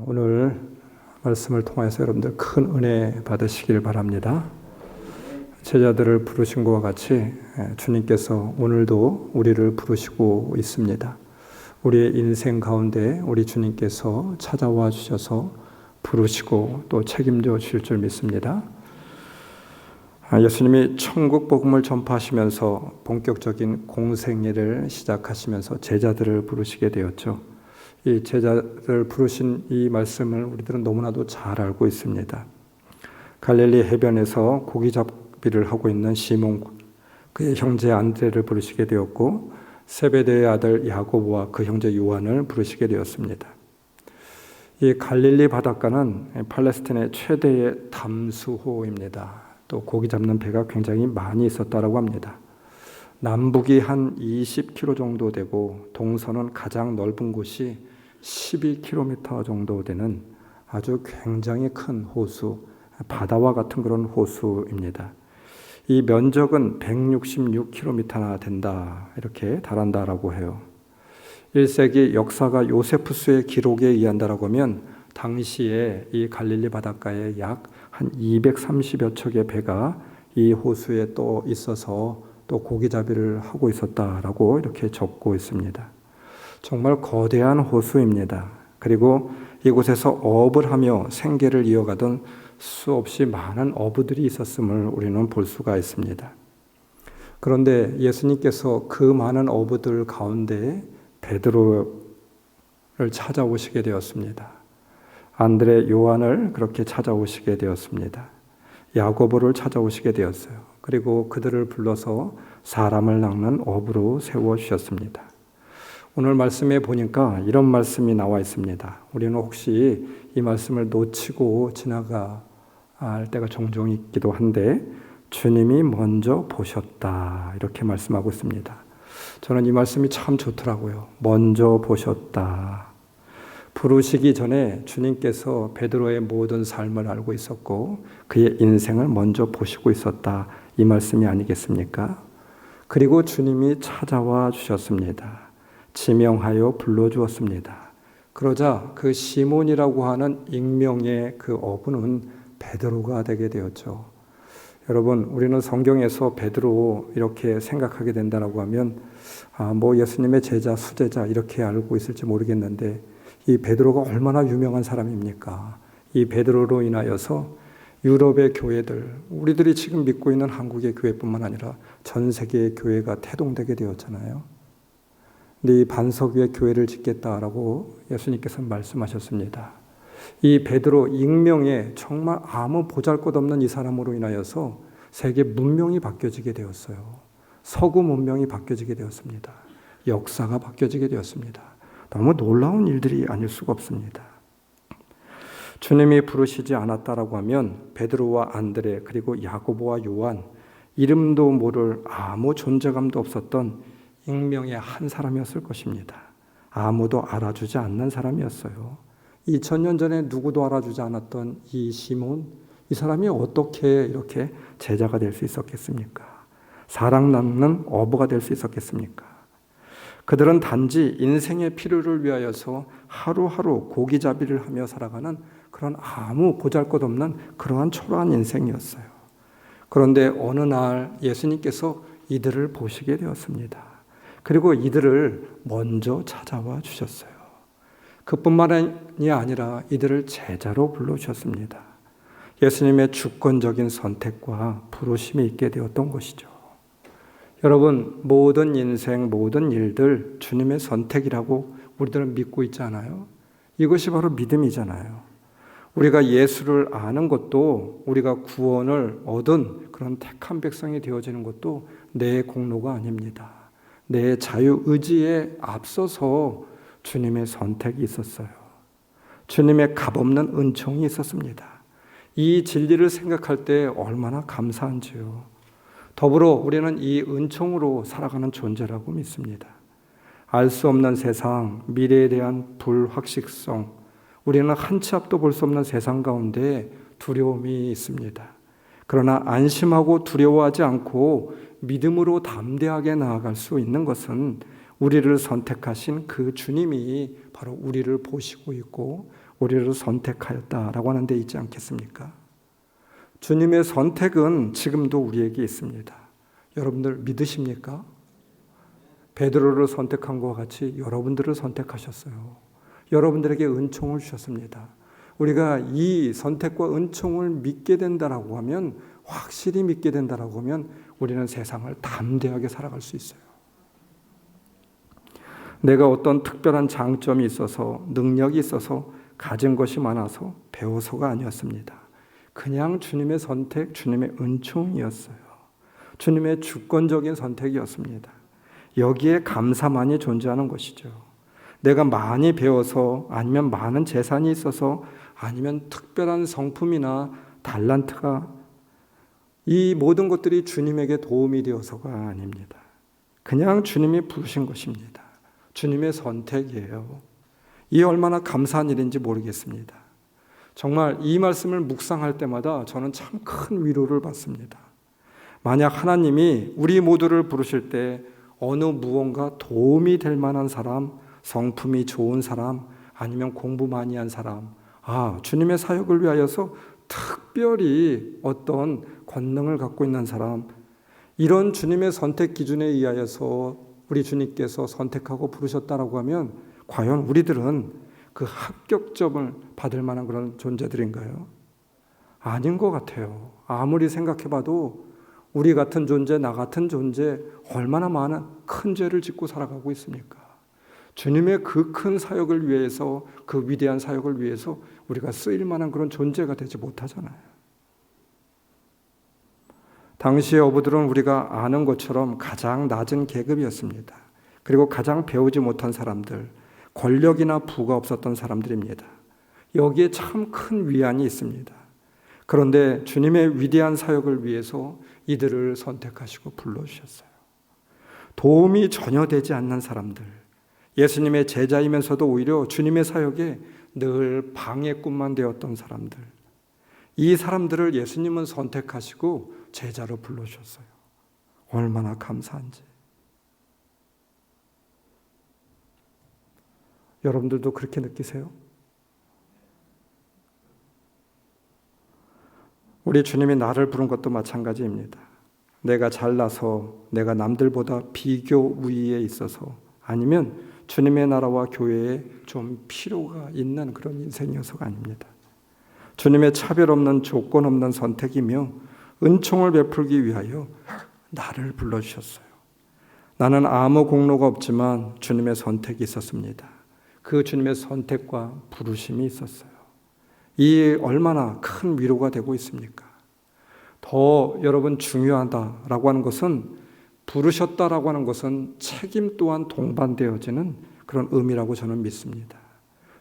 오늘 말씀을 통해서 여러분들 큰 은혜 받으시길 바랍니다. 제자들을 부르신 것과 같이 주님께서 오늘도 우리를 부르시고 있습니다. 우리의 인생 가운데 우리 주님께서 찾아와 주셔서 부르시고 또 책임져 주실 줄 믿습니다. 예수님이 천국 복음을 전파하시면서 본격적인 공생애를 시작하시면서 제자들을 부르시게 되었죠. 이 제자들을 부르신 이 말씀을 우리들은 너무나도 잘 알고 있습니다. 갈릴리 해변에서 고기잡이를 하고 있는 시몬, 그의 형제 안드레를 부르시게 되었고 세베대의 아들 야고보와 그 형제 요한을 부르시게 되었습니다. 이 갈릴리 바닷가는 팔레스타인의 최대의 담수호입니다. 또 고기 잡는 배가 굉장히 많이 있었다고 합니다. 남북이 한 20km 정도 되고 동서는 가장 넓은 곳이 12km 정도 되는 아주 굉장히 큰 호수, 바다와 같은 그런 호수입니다. 이 면적은 166km나 된다, 이렇게 달한다라고 해요. 1세기 역사가 요세푸스의 기록에 의한다라고 하면 당시에 이 갈릴리 바닷가에 약 한 230여 척의 배가 이 호수에 또 있어서 또 고기잡이를 하고 있었다라고 이렇게 적고 있습니다. 정말 거대한 호수입니다. 그리고 이곳에서 어업을 하며 생계를 이어가던 수없이 많은 어부들이 있었음을 우리는 볼 수가 있습니다. 그런데 예수님께서 그 많은 어부들 가운데 베드로를 찾아오시게 되었습니다. 안드레, 요한을 그렇게 찾아오시게 되었습니다. 야고보를 찾아오시게 되었어요. 그리고 그들을 불러서 사람을 낚는 어부로 세워주셨습니다. 오늘 말씀에 보니까 이런 말씀이 나와 있습니다. 우리는 혹시 이 말씀을 놓치고 지나갈 때가 종종 있기도 한데 주님이 먼저 보셨다, 이렇게 말씀하고 있습니다. 저는 이 말씀이 참 좋더라고요. 먼저 보셨다. 부르시기 전에 주님께서 베드로의 모든 삶을 알고 있었고 그의 인생을 먼저 보시고 있었다, 이 말씀이 아니겠습니까? 그리고 주님이 찾아와 주셨습니다. 지명하여 불러주었습니다. 그러자 그 시몬이라고 하는 익명의 그 어부는 베드로가 되게 되었죠. 여러분, 우리는 성경에서 베드로 이렇게 생각하게 된다고 하면 예수님의 제자, 수제자 이렇게 알고 있을지 모르겠는데 이 베드로가 얼마나 유명한 사람입니까? 이 베드로로 인하여서 유럽의 교회들, 우리들이 지금 믿고 있는 한국의 교회뿐만 아니라 전 세계의 교회가 태동되게 되었잖아요. 근데 이 반석 위에 교회를 짓겠다라고 예수님께서 말씀하셨습니다. 이 베드로 익명의 정말 아무 보잘것없는 이 사람으로 인하여서 세계 문명이 바뀌어지게 되었어요. 서구 문명이 바뀌어지게 되었습니다. 역사가 바뀌어지게 되었습니다. 너무 놀라운 일들이 아닐 수가 없습니다. 주님이 부르시지 않았다라고 하면 베드로와 안드레 그리고 야고보와 요한, 이름도 모를 아무 존재감도 없었던 익명의 한 사람이었을 것입니다. 아무도 알아주지 않는 사람이었어요. 2000년 전에 누구도 알아주지 않았던 이 시몬, 이 사람이 어떻게 이렇게 제자가 될 수 있었겠습니까? 사랑 낚는 어부가 될 수 있었겠습니까? 그들은 단지 인생의 필요를 위하여서 하루하루 고기잡이를 하며 살아가는 그런 아무 보잘것없는 그러한 초라한 인생이었어요. 그런데 어느 날 예수님께서 이들을 보시게 되었습니다. 그리고 이들을 먼저 찾아와 주셨어요. 그뿐만이 아니라 이들을 제자로 불러주셨습니다. 예수님의 주권적인 선택과 부르심이 있게 되었던 것이죠. 여러분, 모든 인생, 모든 일들 주님의 선택이라고 우리들은 믿고 있지 않아요? 이것이 바로 믿음이잖아요. 우리가 예수를 아는 것도, 우리가 구원을 얻은 그런 택한 백성이 되어지는 것도 내 공로가 아닙니다. 내 자유의지에 앞서서 주님의 선택이 있었어요. 주님의 값없는 은총이 있었습니다. 이 진리를 생각할 때 얼마나 감사한지요. 더불어 우리는 이 은총으로 살아가는 존재라고 믿습니다. 알 수 없는 세상, 미래에 대한 불확실성, 우리는 한 치 앞도 볼 수 없는 세상 가운데 두려움이 있습니다. 그러나 안심하고 두려워하지 않고 믿음으로 담대하게 나아갈 수 있는 것은 우리를 선택하신 그 주님이 바로 우리를 보시고 있고 우리를 선택하였다라고 하는 데 있지 않겠습니까? 주님의 선택은 지금도 우리에게 있습니다. 여러분들 믿으십니까? 베드로를 선택한 것과 같이 여러분들을 선택하셨어요. 여러분들에게 은총을 주셨습니다. 우리가 이 선택과 은총을 믿게 된다라고 하면, 확실히 믿게 된다라고 하면 우리는 세상을 담대하게 살아갈 수 있어요. 내가 어떤 특별한 장점이 있어서, 능력이 있어서, 가진 것이 많아서, 배워서가 아니었습니다. 그냥 주님의 선택, 주님의 은총이었어요. 주님의 주권적인 선택이었습니다. 여기에 감사만이 존재하는 것이죠. 내가 많이 배워서, 아니면 많은 재산이 있어서, 아니면 특별한 성품이나 달란트가, 이 모든 것들이 주님에게 도움이 되어서가 아닙니다. 그냥 주님이 부르신 것입니다. 주님의 선택이에요. 이 얼마나 감사한 일인지 모르겠습니다. 정말 이 말씀을 묵상할 때마다 저는 참 큰 위로를 받습니다. 만약 하나님이 우리 모두를 부르실 때 어느 무언가 도움이 될 만한 사람, 성품이 좋은 사람, 아니면 공부 많이 한 사람, 주님의 사역을 위하여서 특별히 어떤 권능을 갖고 있는 사람, 이런 주님의 선택 기준에 의하여서 우리 주님께서 선택하고 부르셨다라고 하면 과연 우리들은 그 합격점을 받을 만한 그런 존재들인가요? 아닌 것 같아요. 아무리 생각해봐도 우리 같은 존재, 나 같은 존재, 얼마나 많은 큰 죄를 짓고 살아가고 있습니까? 주님의 그 큰 사역을 위해서, 그 위대한 사역을 위해서 우리가 쓰일 만한 그런 존재가 되지 못하잖아요. 당시의 어부들은 우리가 아는 것처럼 가장 낮은 계급이었습니다. 그리고 가장 배우지 못한 사람들, 권력이나 부가 없었던 사람들입니다. 여기에 참 큰 위안이 있습니다. 그런데 주님의 위대한 사역을 위해서 이들을 선택하시고 불러주셨어요. 도움이 전혀 되지 않는 사람들, 예수님의 제자이면서도 오히려 주님의 사역에 늘 방해꾼만 되었던 사람들, 이 사람들을 예수님은 선택하시고 제자로 불러주셨어요. 얼마나 감사한지. 여러분들도 그렇게 느끼세요? 우리 주님이 나를 부른 것도 마찬가지입니다. 내가 잘나서, 내가 남들보다 비교 우위에 있어서, 아니면 주님의 나라와 교회에 좀 필요가 있는 그런 인생이어서가 아닙니다. 주님의 차별 없는, 조건 없는 선택이며 은총을 베풀기 위하여 나를 불러주셨어요. 나는 아무 공로가 없지만 주님의 선택이 있었습니다. 그 주님의 선택과 부르심이 있었어요. 이 얼마나 큰 위로가 되고 있습니까? 더 여러분 중요하다라고 하는 것은, 부르셨다라고 하는 것은 책임 또한 동반되어지는 그런 의미라고 저는 믿습니다.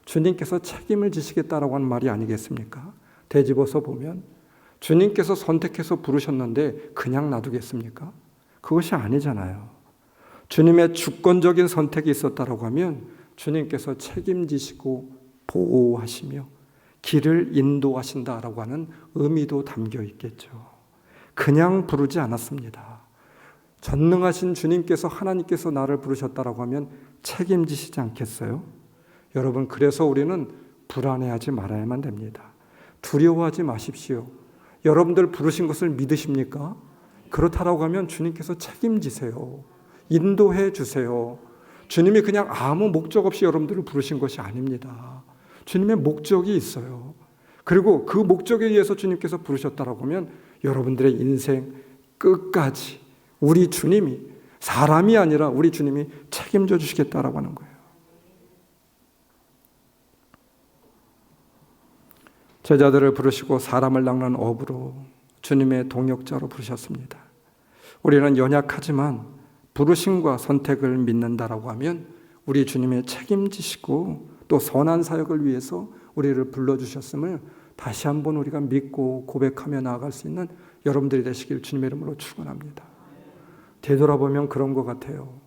주님께서 책임을 지시겠다라고 하는 말이 아니겠습니까? 되짚어서 보면 주님께서 선택해서 부르셨는데 그냥 놔두겠습니까? 그것이 아니잖아요. 주님의 주권적인 선택이 있었다라고 하면 주님께서 책임지시고 보호하시며 길을 인도하신다라고 하는 의미도 담겨 있겠죠. 그냥 부르지 않았습니다. 전능하신 주님께서, 하나님께서 나를 부르셨다라고 하면 책임지시지 않겠어요? 여러분, 그래서 우리는 불안해하지 말아야만 됩니다. 두려워하지 마십시오. 여러분들 부르신 것을 믿으십니까? 그렇다라고 하면 주님께서 책임지세요. 인도해 주세요. 주님이 그냥 아무 목적 없이 여러분들을 부르신 것이 아닙니다. 주님의 목적이 있어요. 그리고 그 목적에 의해서 주님께서 부르셨다라고 하면 여러분들의 인생 끝까지 우리 주님이, 사람이 아니라 우리 주님이 책임져 주시겠다라고 하는 거예요. 제자들을 부르시고 사람을 낚는 어부로, 주님의 동역자로 부르셨습니다. 우리는 연약하지만 부르심과 선택을 믿는다라고 하면 우리 주님의 책임지시고 또 선한 사역을 위해서 우리를 불러주셨음을 다시 한번 우리가 믿고 고백하며 나아갈 수 있는 여러분들이 되시길 주님의 이름으로 축원합니다. 되돌아보면 그런 것 같아요.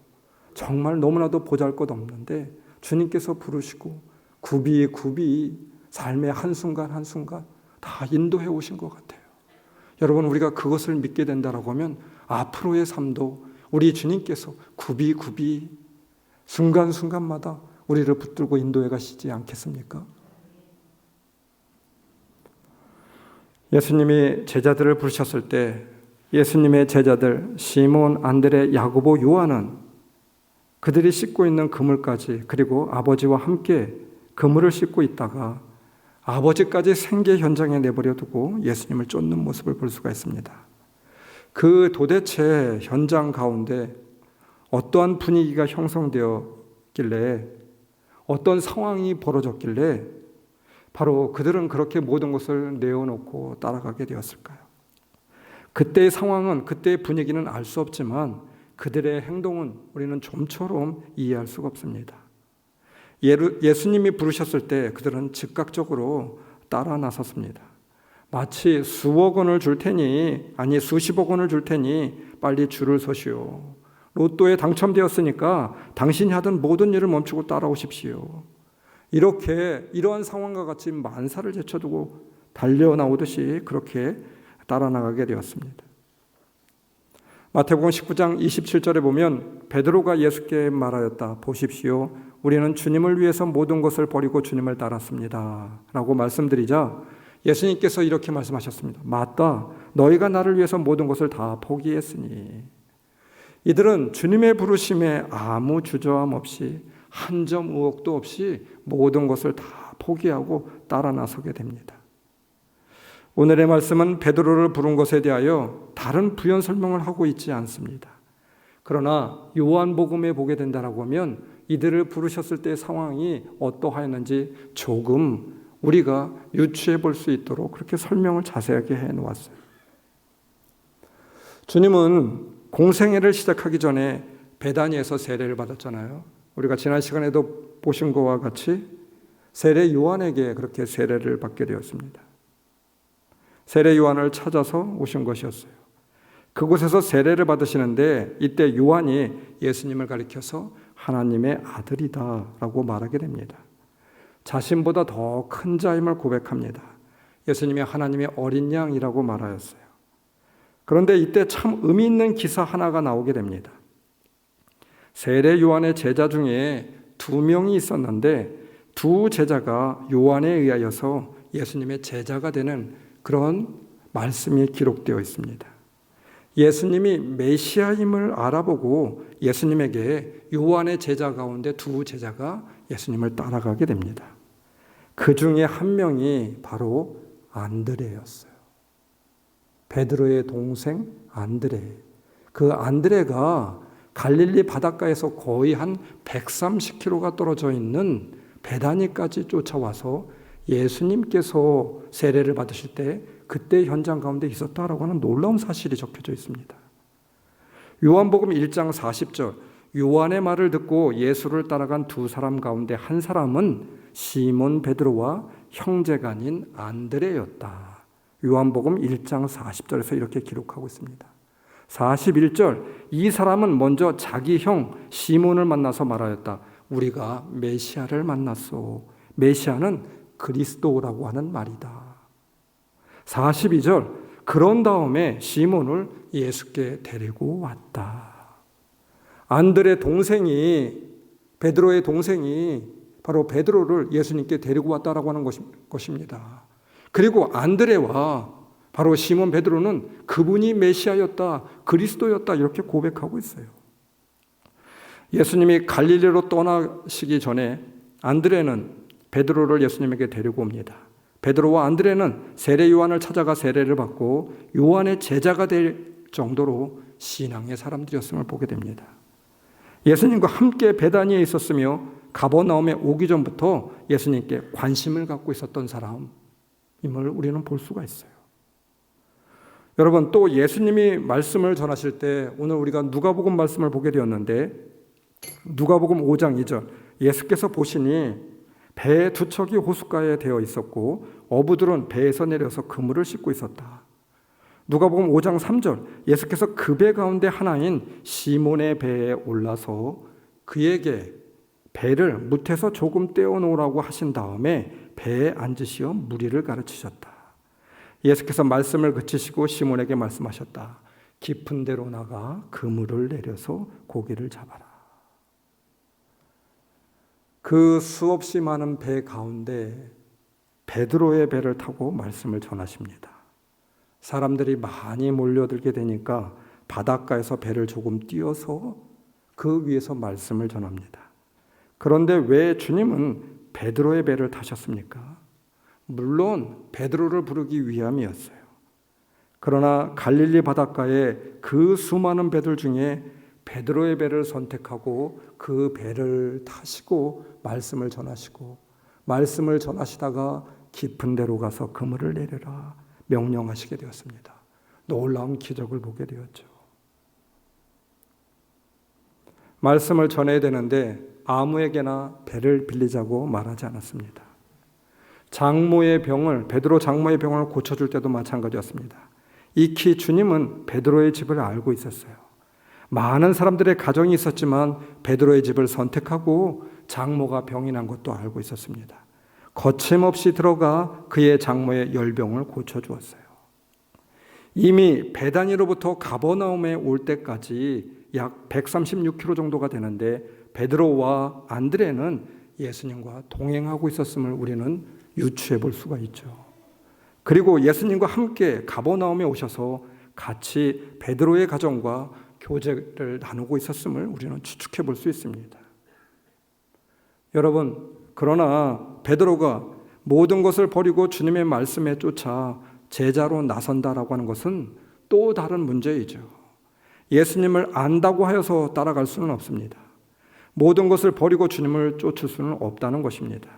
정말 너무나도 보잘것없는데 주님께서 부르시고 굽이굽이 삶의 한순간 한순간 다 인도해 오신 것 같아요. 여러분, 우리가 그것을 믿게 된다라고 하면 앞으로의 삶도 우리 주님께서 굽이굽이 순간순간마다 우리를 붙들고 인도해 가시지 않겠습니까? 예수님이 제자들을 부르셨을 때 예수님의 제자들 시몬, 안드레, 야고보, 요한은 그들이 씻고 있는 그물까지 그리고 아버지와 함께 그물을 씻고 있다가 아버지까지 생계 현장에 내버려 두고 예수님을 쫓는 모습을 볼 수가 있습니다. 그 도대체 현장 가운데 어떠한 분위기가 형성되었길래 어떤 상황이 벌어졌길래 바로 그들은 그렇게 모든 것을 내어놓고 따라가게 되었을까요? 그때의 상황은, 그때의 분위기는 알 수 없지만 그들의 행동은 우리는 좀처럼 이해할 수가 없습니다. 예수님이 부르셨을 때 그들은 즉각적으로 따라 나섰습니다. 마치 수억 원을 줄 테니, 아니 수십억 원을 줄 테니 빨리 줄을 서시오. 로또에 당첨되었으니까 당신이 하던 모든 일을 멈추고 따라오십시오. 이렇게 이러한 상황과 같이 만사를 제쳐두고 달려나오듯이 그렇게 따라 나가게 되었습니다. 마태복음 19장 27절에 보면 베드로가 예수께 말하였다. 보십시오. 우리는 주님을 위해서 모든 것을 버리고 주님을 따랐습니다. 라고 말씀드리자 예수님께서 이렇게 말씀하셨습니다. 맞다. 너희가 나를 위해서 모든 것을 다 포기했으니. 이들은 주님의 부르심에 아무 주저함 없이 한 점 의혹도 없이 모든 것을 다 포기하고 따라 나서게 됩니다. 오늘의 말씀은 베드로를 부른 것에 대하여 다른 부연 설명을 하고 있지 않습니다. 그러나 요한복음에 보게 된다라고 하면 이들을 부르셨을 때의 상황이 어떠하였는지 조금 우리가 유추해 볼 수 있도록 그렇게 설명을 자세하게 해 놓았어요. 주님은 공생애를 시작하기 전에 베다니에서 세례를 받았잖아요. 우리가 지난 시간에도 보신 것과 같이 세례 요한에게 그렇게 세례를 받게 되었습니다. 세례 요한을 찾아서 오신 것이었어요. 그곳에서 세례를 받으시는데 이때 요한이 예수님을 가리켜서 하나님의 아들이다 라고 말하게 됩니다. 자신보다 더 큰 자임을 고백합니다. 예수님이 하나님의 어린 양이라고 말하였어요. 그런데 이때 참 의미 있는 기사 하나가 나오게 됩니다. 세례 요한의 제자 중에 2명이 있었는데 두 제자가 요한에 의하여서 예수님의 제자가 되는 그런 말씀이 기록되어 있습니다. 예수님이 메시아임을 알아보고 예수님에게 요한의 제자 가운데 2 제자가 예수님을 따라가게 됩니다. 그 중에 한 명이 바로 안드레였어요. 베드로의 동생 안드레. 그 안드레가 갈릴리 바닷가에서 거의 한 130km가 떨어져 있는 베다니까지 쫓아와서 예수님께서 세례를 받으실 때 그때 현장 가운데 있었다라고 하는 놀라운 사실이 적혀져 있습니다. 요한복음 1장 40절 요한의 말을 듣고 예수를 따라간 2 사람 가운데 한 사람은 시몬 베드로와 형제가 아닌 안드레였다. 요한복음 1장 40절에서 이렇게 기록하고 있습니다. 41절 이 사람은 먼저 자기 형 시몬을 만나서 말하였다. 우리가 메시아를 만났소. 메시아는 그리스도라고 하는 말이다. 42절 그런 다음에 시몬을 예수께 데리고 왔다. 안드레 동생이 베드로의 동생이 바로 베드로를 예수님께 데리고 왔다라고 하는 것입니다. 그리고 안드레와 바로 시몬 베드로는 그분이 메시아였다, 그리스도였다 이렇게 고백하고 있어요. 예수님이 갈릴리로 떠나시기 전에 안드레는 베드로를 예수님에게 데리고 옵니다. 베드로와 안드레는 세례 요한을 찾아가 세례를 받고 요한의 제자가 될 정도로 신앙의 사람들이었음을 보게 됩니다. 예수님과 함께 베다니에 있었으며 가버나움에 오기 전부터 예수님께 관심을 갖고 있었던 사람임을 우리는 볼 수가 있어요. 여러분 또 예수님이 말씀을 전하실 때 오늘 우리가 누가복음 말씀을 보게 되었는데 누가복음 5장 2절 예수께서 보시니 배 2척이 호숫가에 되어 있었고 어부들은 배에서 내려서 그물을 씻고 있었다. 누가복음 5장 3절 예수께서 그 배 가운데 하나인 시몬의 배에 올라서 그에게 배를 뭇에서 조금 떼어놓으라고 하신 다음에 배에 앉으시어 무리를 가르치셨다. 예수께서 말씀을 그치시고 시몬에게 말씀하셨다. 깊은 데로 나가 그물을 내려서 고기를 잡아라. 그 수없이 많은 배 가운데 베드로의 배를 타고 말씀을 전하십니다. 사람들이 많이 몰려들게 되니까 바닷가에서 배를 조금 띄워서 그 위에서 말씀을 전합니다. 그런데 왜 주님은 베드로의 배를 타셨습니까? 물론 베드로를 부르기 위함이었어요. 그러나 갈릴리 바닷가에 그 수많은 배들 중에 베드로의 배를 선택하고 그 배를 타시고 말씀을 전하시고, 말씀을 전하시다가 깊은 데로 가서 그물을 내려라 명령하시게 되었습니다. 놀라운 기적을 보게 되었죠. 말씀을 전해야 되는데 아무에게나 배를 빌리자고 말하지 않았습니다. 베드로 장모의 병을 고쳐줄 때도 마찬가지였습니다. 익히 주님은 베드로의 집을 알고 있었어요. 많은 사람들의 가정이 있었지만 베드로의 집을 선택하고 장모가 병이 난 것도 알고 있었습니다. 거침없이 들어가 그의 장모의 열병을 고쳐주었어요. 이미 베다니로부터 가버나움에 올 때까지 약 136km 정도가 되는데 베드로와 안드레는 예수님과 동행하고 있었음을 우리는 유추해 볼 수가 있죠. 그리고 예수님과 함께 가버나움에 오셔서 같이 베드로의 가정과 교제를 나누고 있었음을 우리는 추측해 볼 수 있습니다. 여러분, 그러나 베드로가 모든 것을 버리고 주님의 말씀에 쫓아 제자로 나선다라고 하는 것은 또 다른 문제이죠. 예수님을 안다고 하여서 따라갈 수는 없습니다. 모든 것을 버리고 주님을 쫓을 수는 없다는 것입니다.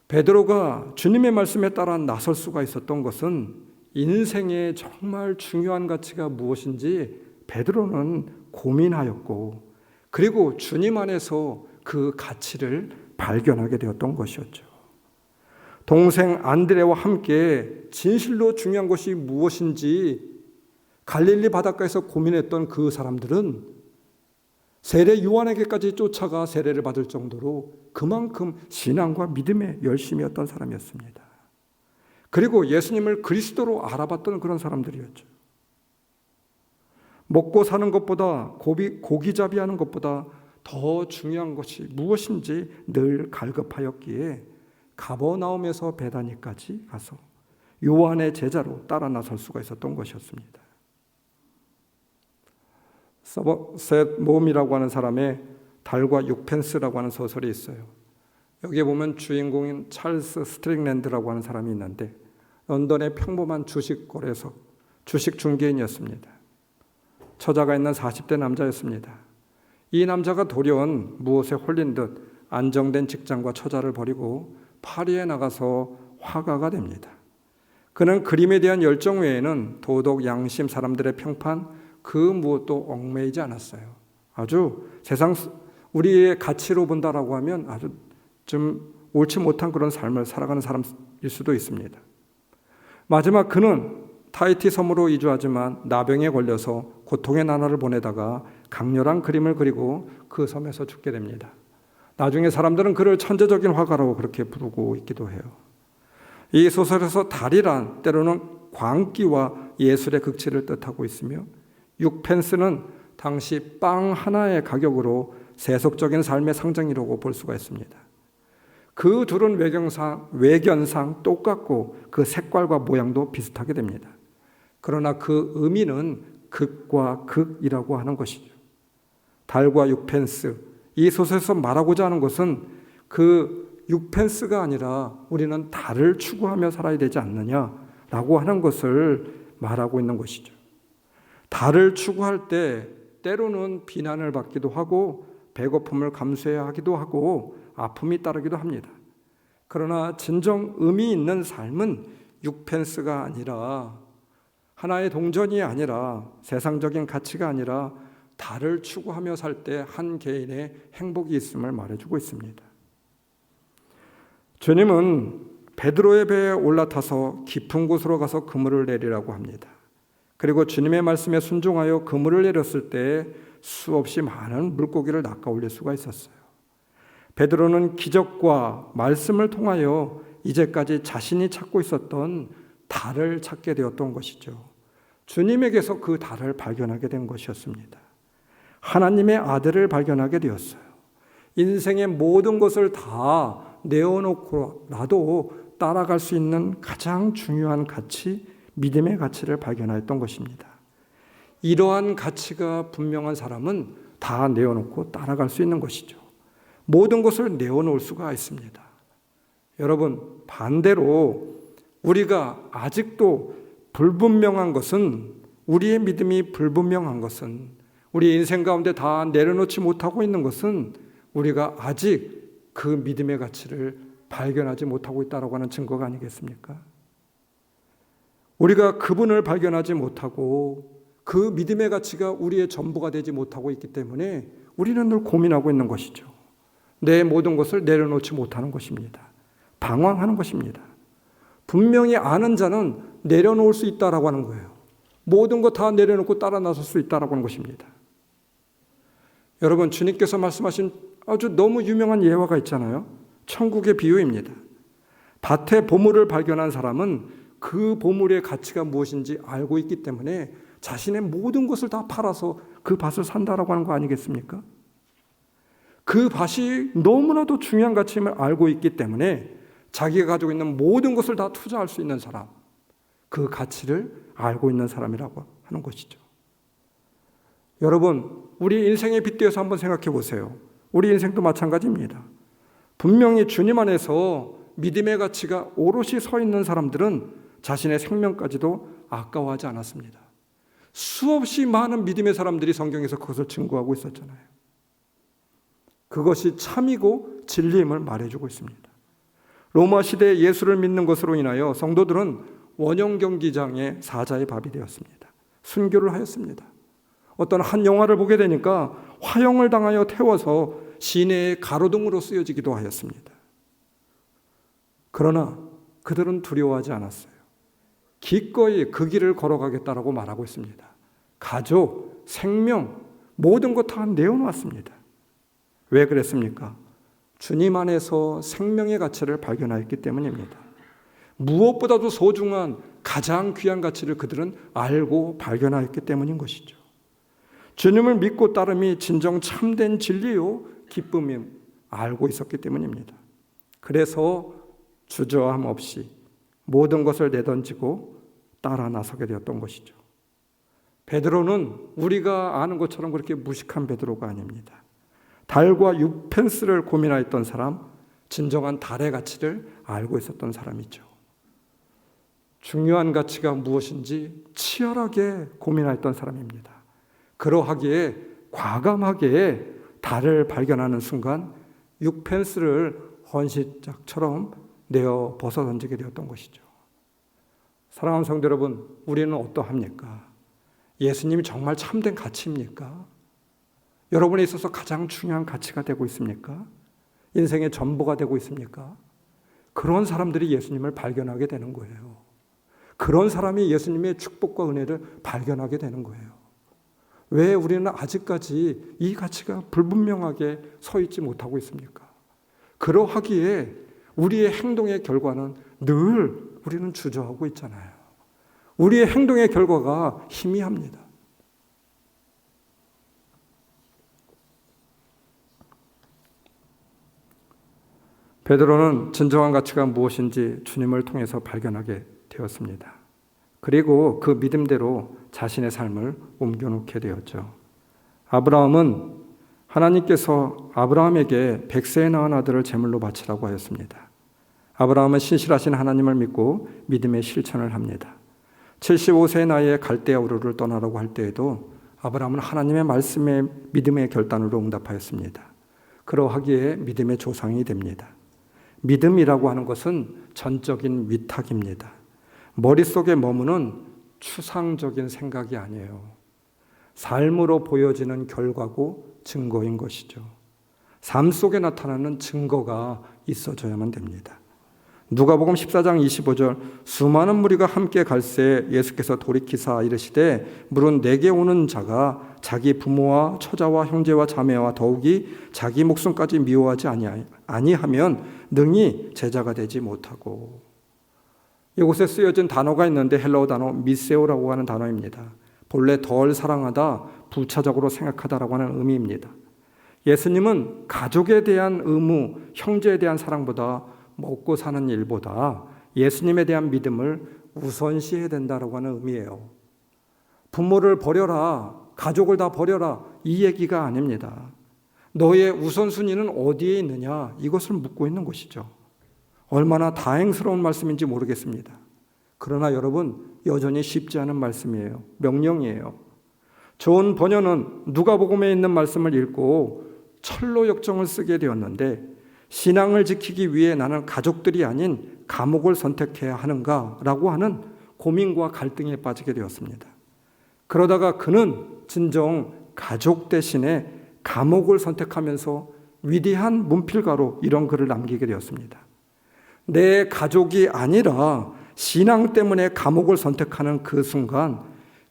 베드로가 주님의 말씀에 따라 나설 수가 있었던 것은 인생의 정말 중요한 가치가 무엇인지 베드로는 고민하였고, 그리고 주님 안에서 그 가치를 발견하게 되었던 것이었죠. 동생 안드레와 함께 진실로 중요한 것이 무엇인지 갈릴리 바닷가에서 고민했던 그 사람들은 세례 요한에게까지 쫓아가 세례를 받을 정도로 그만큼 신앙과 믿음에 열심이었던 사람이었습니다. 그리고 예수님을 그리스도로 알아봤던 그런 사람들이었죠. 먹고 사는 것보다 고기잡이하는 것보다 더 중요한 것이 무엇인지 늘 갈급하였기에 가버나움에서 베다니까지 가서 요한의 제자로 따라 나설 수가 있었던 것이었습니다. 서버셋 몸이라고 하는 사람의 달과 6펜스라고 하는 소설이 있어요. 여기에 보면 주인공인 찰스 스트링랜드라고 하는 사람이 있는데 런던의 평범한 주식거래소 주식 중개인이었습니다. 처자가 있는 40대 남자였습니다. 이 남자가 돌연 무엇에 홀린 듯 안정된 직장과 처자를 버리고 파리에 나가서 화가가 됩니다. 그는 그림에 대한 열정 외에는 도덕, 양심, 사람들의 평판 그 무엇도 얽매이지 않았어요. 아주 세상 우리의 가치로 본다라고 하면 아주 좀 옳지 못한 그런 삶을 살아가는 사람일 수도 있습니다. 마지막 그는 타히티 섬으로 이주하지만 나병에 걸려서 고통의 나날을 보내다가 강렬한 그림을 그리고 그 섬에서 죽게 됩니다. 나중에 사람들은 그를 천재적인 화가라고 그렇게 부르고 있기도 해요. 이 소설에서 달이란 때로는 광기와 예술의 극치를 뜻하고 있으며 6펜스는 당시 빵 하나의 가격으로 세속적인 삶의 상징이라고 볼 수가 있습니다. 그 둘은 외견상 똑같고 그 색깔과 모양도 비슷하게 됩니다. 그러나 그 의미는 극과 극이라고 하는 것이죠. 달과 6펜스, 이 소설에서 말하고자 하는 것은 그 6펜스가 아니라 우리는 달을 추구하며 살아야 되지 않느냐라고 하는 것을 말하고 있는 것이죠. 달을 추구할 때 때로는 비난을 받기도 하고 배고픔을 감수해야 하기도 하고 아픔이 따르기도 합니다. 그러나 진정 의미 있는 삶은 6펜스가 아니라 하나의 동전이 아니라 세상적인 가치가 아니라 달을 추구하며 살 때 한 개인의 행복이 있음을 말해주고 있습니다. 주님은 베드로의 배에 올라타서 깊은 곳으로 가서 그물을 내리라고 합니다. 그리고 주님의 말씀에 순종하여 그물을 내렸을 때 수없이 많은 물고기를 낚아올릴 수가 있었어요. 베드로는 기적과 말씀을 통하여 이제까지 자신이 찾고 있었던 달을 찾게 되었던 것이죠. 주님에게서 그 달을 발견하게 된 것이었습니다. 하나님의 아들을 발견하게 되었어요. 인생의 모든 것을 다 내어놓고라도 따라갈 수 있는 가장 중요한 가치, 믿음의 가치를 발견하였던 것입니다. 이러한 가치가 분명한 사람은 다 내어놓고 따라갈 수 있는 것이죠. 모든 것을 내어놓을 수가 있습니다. 여러분, 반대로 우리가 아직도 불분명한 것은, 우리의 믿음이 불분명한 것은, 우리 인생 가운데 다 내려놓지 못하고 있는 것은 우리가 아직 그 믿음의 가치를 발견하지 못하고 있다고 하는 증거가 아니겠습니까? 우리가 그분을 발견하지 못하고 그 믿음의 가치가 우리의 전부가 되지 못하고 있기 때문에 우리는 늘 고민하고 있는 것이죠. 내 모든 것을 내려놓지 못하는 것입니다. 방황하는 것입니다. 분명히 아는 자는 내려놓을 수 있다라고 하는 거예요. 모든 것 다 내려놓고 따라 나설 수 있다라고 하는 것입니다. 여러분, 주님께서 말씀하신 아주 너무 유명한 예화가 있잖아요. 천국의 비유입니다. 밭에 보물을 발견한 사람은 그 보물의 가치가 무엇인지 알고 있기 때문에 자신의 모든 것을 다 팔아서 그 밭을 산다라고 하는 거 아니겠습니까? 그 밭이 너무나도 중요한 가치임을 알고 있기 때문에 자기가 가지고 있는 모든 것을 다 투자할 수 있는 사람, 그 가치를 알고 있는 사람이라고 하는 것이죠. 여러분, 우리 인생에 빗대어서 한번 생각해 보세요. 우리 인생도 마찬가지입니다. 분명히 주님 안에서 믿음의 가치가 오롯이 서 있는 사람들은 자신의 생명까지도 아까워하지 않았습니다. 수없이 많은 믿음의 사람들이 성경에서 그것을 증거하고 있었잖아요. 그것이 참이고 진리임을 말해주고 있습니다. 로마 시대에 예수를 믿는 것으로 인하여 성도들은 원형 경기장의 사자의 밥이 되었습니다. 순교를 하였습니다. 어떤 한 영화를 보게 되니까 화형을 당하여 태워서 시내의 가로등으로 쓰여지기도 하였습니다. 그러나 그들은 두려워하지 않았어요. 기꺼이 그 길을 걸어가겠다라고 말하고 있습니다. 가족, 생명, 모든 것 다 내어놓았습니다. 왜 그랬습니까? 주님 안에서 생명의 가치를 발견하였기 때문입니다. 무엇보다도 소중한 가장 귀한 가치를 그들은 알고 발견하였기 때문인 것이죠. 주님을 믿고 따름이 진정 참된 진리요 기쁨임 알고 있었기 때문입니다. 그래서 주저함 없이 모든 것을 내던지고 따라 나서게 되었던 것이죠. 베드로는 우리가 아는 것처럼 그렇게 무식한 베드로가 아닙니다. 달과 6펜스를 고민하였던 사람, 진정한 달의 가치를 알고 있었던 사람이죠. 중요한 가치가 무엇인지 치열하게 고민하였던 사람입니다. 그러하기에 과감하게 달을 발견하는 순간 6펜스를 헌신짝처럼 내어 벗어 던지게 되었던 것이죠. 사랑하는 성도 여러분, 우리는 어떠합니까? 예수님이 정말 참된 가치입니까? 여러분에 있어서 가장 중요한 가치가 되고 있습니까? 인생의 전부가 되고 있습니까? 그런 사람들이 예수님을 발견하게 되는 거예요. 그런 사람이 예수님의 축복과 은혜를 발견하게 되는 거예요. 왜 우리는 아직까지 이 가치가 불분명하게 서 있지 못하고 있습니까? 그러하기에 우리의 행동의 결과는 늘 우리는 주저하고 있잖아요. 우리의 행동의 결과가 희미합니다. 베드로는 진정한 가치가 무엇인지 주님을 통해서 발견하게 되었습니다. 그리고 그 믿음대로 자신의 삶을 옮겨놓게 되었죠. 아브라함은 하나님께서 아브라함에게 100세에 낳은 아들을 제물로 바치라고 하였습니다. 아브라함은 신실하신 하나님을 믿고 믿음의 실천을 합니다. 75세의 나이에 갈대아 우르를 떠나라고 할 때에도 아브라함은 하나님의 말씀에 믿음의 결단으로 응답하였습니다. 그러하기에 믿음의 조상이 됩니다. 믿음이라고 하는 것은 전적인 위탁입니다. 머릿속에 머무는 추상적인 생각이 아니에요. 삶으로 보여지는 결과고 증거인 것이죠. 삶 속에 나타나는 증거가 있어져야만 됩니다. 누가복음 14장 25절 수많은 무리가 함께 갈새 예수께서 돌이키사 이르시되 물은 내게 오는 자가 자기 부모와 처자와 형제와 자매와 더욱이 자기 목숨까지 미워하지 아니하면 능히 제자가 되지 못하고. 이곳에 쓰여진 단어가 있는데 헬라어 단어 미세오라고 하는 단어입니다. 본래 덜 사랑하다, 부차적으로 생각하다라고 하는 의미입니다. 예수님은 가족에 대한 의무, 형제에 대한 사랑보다 먹고 사는 일보다 예수님에 대한 믿음을 우선시해야 된다라고 하는 의미예요. 부모를 버려라, 가족을 다 버려라, 이 얘기가 아닙니다. 너의 우선순위는 어디에 있느냐, 이것을 묻고 있는 것이죠. 얼마나 다행스러운 말씀인지 모르겠습니다. 그러나 여러분, 여전히 쉽지 않은 말씀이에요. 명령이에요. 존 번연은 누가복음에 있는 말씀을 읽고 철로 역정을 쓰게 되었는데, 신앙을 지키기 위해 나는 가족들이 아닌 감옥을 선택해야 하는가라고 하는 고민과 갈등에 빠지게 되었습니다. 그러다가 그는 진정 가족 대신에 감옥을 선택하면서 위대한 문필가로 이런 글을 남기게 되었습니다. 내 가족이 아니라 신앙 때문에 감옥을 선택하는 그 순간,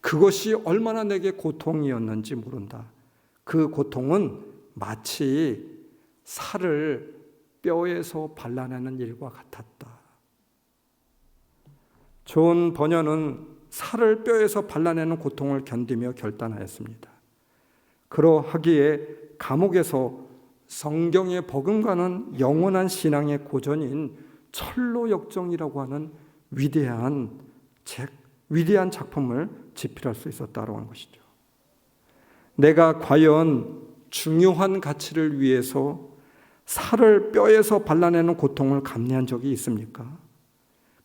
그것이 얼마나 내게 고통이었는지 모른다. 그 고통은 마치 살을 뼈에서 발라내는 일과 같았다. 존 번연은 살을 뼈에서 발라내는 고통을 견디며 결단하였습니다. 그러하기에 감옥에서 성경에 버금가는 영원한 신앙의 고전인 철로 역정이라고 하는 위대한 작품을 집필할 수 있었다고 하는 것이죠. 내가 과연 중요한 가치를 위해서 살을 뼈에서 발라내는 고통을 감내한 적이 있습니까?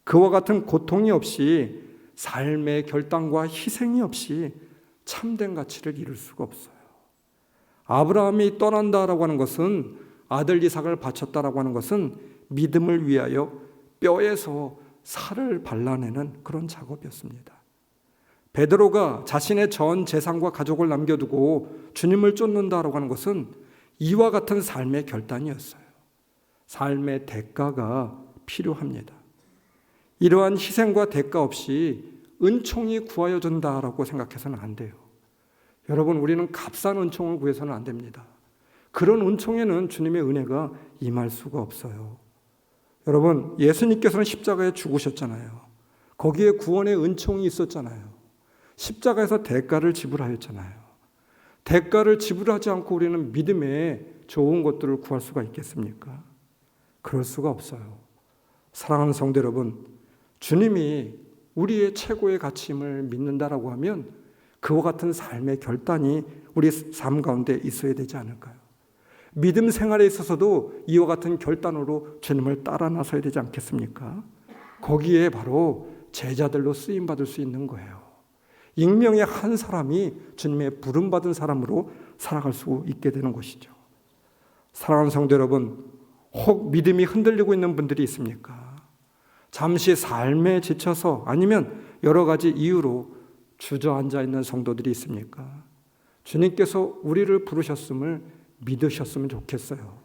그와 같은 고통이 없이, 삶의 결단과 희생이 없이 참된 가치를 이룰 수가 없어요. 아브라함이 떠난다라고 하는 것은, 아들 이삭을 바쳤다라고 하는 것은 믿음을 위하여 뼈에서 살을 발라내는 그런 작업이었습니다. 베드로가 자신의 전 재산과 가족을 남겨두고 주님을 쫓는다라고 하는 것은 이와 같은 삶의 결단이었어요. 삶의 대가가 필요합니다. 이러한 희생과 대가 없이 은총이 구하여 준다라고 생각해서는 안 돼요. 여러분, 우리는 값싼 은총을 구해서는 안 됩니다. 그런 은총에는 주님의 은혜가 임할 수가 없어요. 여러분, 예수님께서는 십자가에 죽으셨잖아요. 거기에 구원의 은총이 있었잖아요. 십자가에서 대가를 지불하였잖아요. 대가를 지불하지 않고 우리는 믿음의 좋은 것들을 구할 수가 있겠습니까? 그럴 수가 없어요. 사랑하는 성도 여러분, 주님이 우리의 최고의 가치임을 믿는다라고 하면 그와 같은 삶의 결단이 우리 삶 가운데 있어야 되지 않을까요? 믿음 생활에 있어서도 이와 같은 결단으로 주님을 따라 나서야 되지 않겠습니까? 거기에 바로 제자들로 쓰임받을 수 있는 거예요. 익명의 한 사람이 주님의 부름받은 사람으로 살아갈 수 있게 되는 것이죠. 사랑하는 성도 여러분, 혹 믿음이 흔들리고 있는 분들이 있습니까? 잠시 삶에 지쳐서, 아니면 여러 가지 이유로 주저앉아 있는 성도들이 있습니까? 주님께서 우리를 부르셨음을 믿으셨으면 좋겠어요.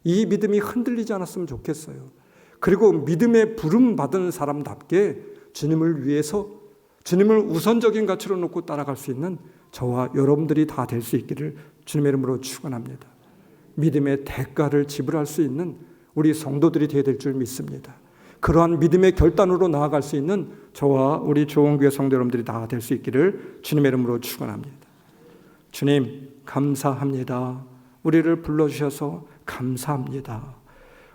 이 믿음이 흔들리지 않았으면 좋겠어요. 그리고 믿음의 부름받은 사람답게 주님을 위해서, 주님을 우선적인 가치로 놓고 따라갈 수 있는 저와 여러분들이 다 될 수 있기를 주님의 이름으로 축원합니다. 믿음의 대가를 지불할 수 있는 우리 성도들이 되어야 될 줄 믿습니다. 그러한 믿음의 결단으로 나아갈 수 있는 저와 우리 조원교회 성도 여러분들이 다 될 수 있기를 주님의 이름으로 축원합니다. 주님, 감사합니다. 우리를 불러주셔서 감사합니다.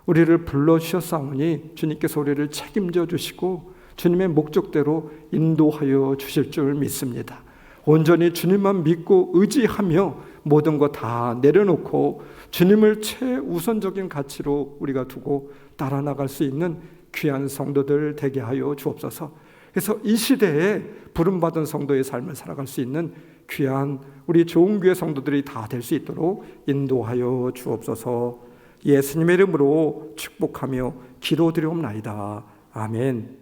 우리를 불러주셨사오니 주님께서 우리를 책임져 주시고 주님의 목적대로 인도하여 주실 줄 믿습니다. 온전히 주님만 믿고 의지하며 모든 것 다 내려놓고 주님을 최우선적인 가치로 우리가 두고 따라 나갈 수 있는 귀한 성도들 되게 하여 주옵소서. 그래서 이 시대에 부름받은 성도의 삶을 살아갈 수 있는 귀한 우리 좋은 교회 성도들이 다 될 수 있도록 인도하여 주옵소서. 예수님의 이름으로 축복하며 기도드리옵나이다. 아멘.